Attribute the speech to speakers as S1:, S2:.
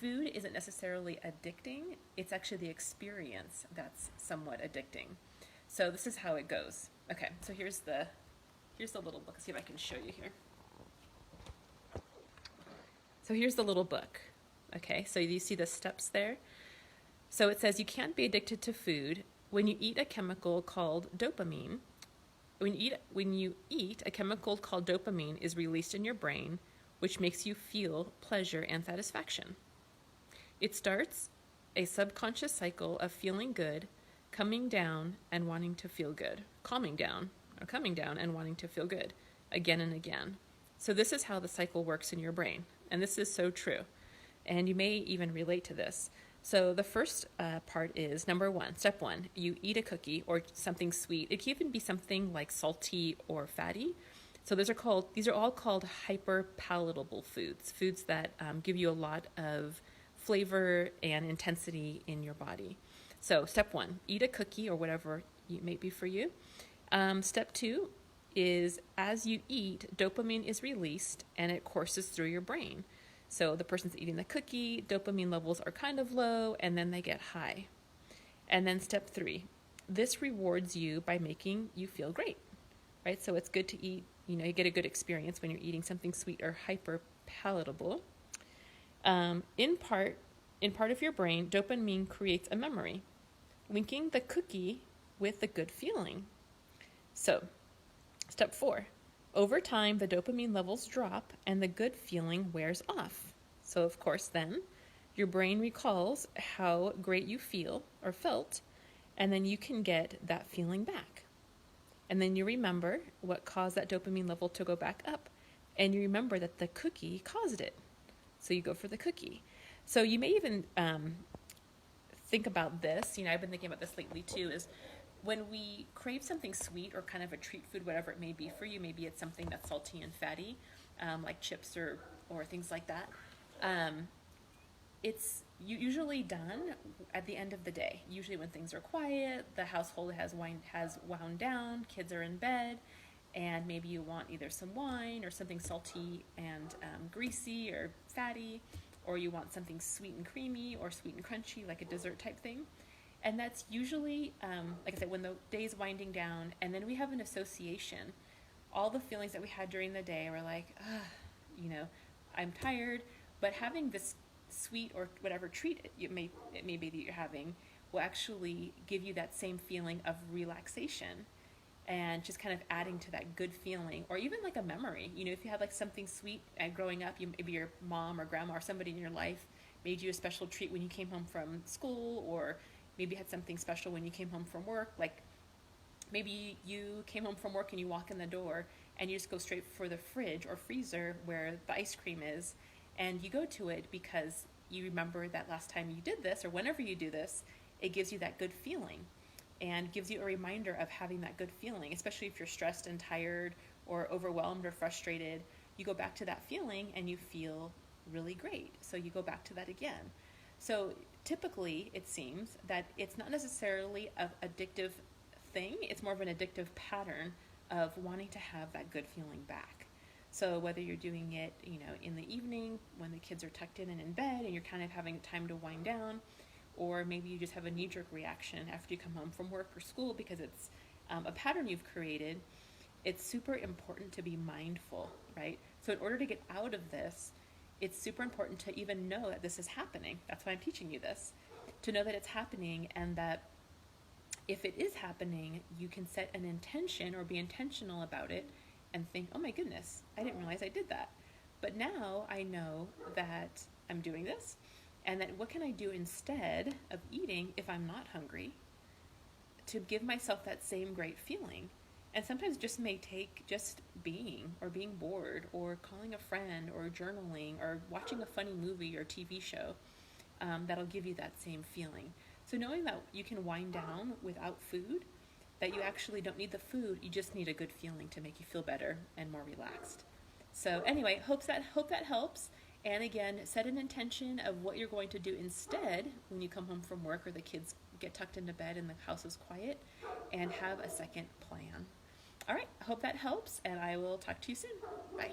S1: food isn't necessarily addicting. It's actually the experience that's somewhat addicting. So this is how it goes. Okay, so here's the little book. Let's see if I can show you here. So here's the little book. Okay, so you see the steps there? So it says you can't be addicted to food when you eat a chemical called dopamine. When you eat, a chemical called dopamine is released in your brain, which makes you feel pleasure and satisfaction. It starts a subconscious cycle of feeling good, coming down and wanting to feel good, coming down and wanting to feel good again and again. So this is how the cycle works in your brain. And this is so true. And you may even relate to this. So the first part is step one, you eat a cookie or something sweet. It can even be something like salty or fatty. So these are all called hyperpalatable foods that give you a lot of flavor and intensity in your body. So step one, eat a cookie or whatever it may be for you. Step two is as you eat, dopamine is released and it courses through your brain. So the person's eating the cookie, dopamine levels are kind of low, and then they get high. And then step three, this rewards you by making you feel great, right? So it's good to eat, you get a good experience when you're eating something sweet or hyper palatable. In part of your brain, dopamine creates a memory, linking the cookie with the good feeling. So, step four, over time, the dopamine levels drop and the good feeling wears off. So, of course, then your brain recalls how great you feel or felt, and then you can get that feeling back. And then you remember what caused that dopamine level to go back up, and you remember that the cookie caused it. So you go for the cookie. So you may even think about this. I've been thinking about this lately too, is when we crave something sweet or kind of a treat food, whatever it may be for you, maybe it's something that's salty and fatty, like chips or things like that. It's usually done at the end of the day. Usually when things are quiet, the household has wound down, kids are in bed, and maybe you want either some wine or something salty and greasy or fatty, or you want something sweet and creamy or sweet and crunchy, like a dessert type thing. And that's usually, like I said, when the day's winding down, and then we have an association. All the feelings that we had during the day were like, I'm tired, but having this sweet or whatever treat it may be that you're having will actually give you that same feeling of relaxation and just kind of adding to that good feeling, or even like a memory. If you had like something sweet growing up, maybe your mom or grandma or somebody in your life made you a special treat when you came home from school, or maybe you had something special when you came home from work. Like maybe you came home from work and you walk in the door and you just go straight for the fridge or freezer where the ice cream is, and you go to it because you remember that last time you did this, or whenever you do this, it gives you that good feeling and gives you a reminder of having that good feeling, especially if you're stressed and tired or overwhelmed or frustrated. You go back to that feeling and you feel really great. So you go back to that again. So typically, it seems that it's not necessarily an addictive thing. It's more of an addictive pattern of wanting to have that good feeling back. So whether you're doing it, in the evening when the kids are tucked in and in bed and you're kind of having time to wind down, or maybe you just have a knee-jerk reaction after you come home from work or school because it's a pattern you've created, it's super important to be mindful, right? So in order to get out of this, it's super important to even know that this is happening. That's why I'm teaching you this, to know that it's happening, and that if it is happening, you can set an intention or be intentional about it and think, oh my goodness, I didn't realize I did that. But now I know that I'm doing this, and that what can I do instead of eating if I'm not hungry to give myself that same great feeling? And sometimes just may take just being bored or calling a friend or journaling or watching a funny movie or TV show that'll give you that same feeling. So knowing that you can wind down without food, that you actually don't need the food, you just need a good feeling to make you feel better and more relaxed. So anyway, hope that helps. And again, set an intention of what you're going to do instead when you come home from work or the kids get tucked into bed and the house is quiet, and have a second plan. All right, I hope that helps, and I will talk to you soon. Bye.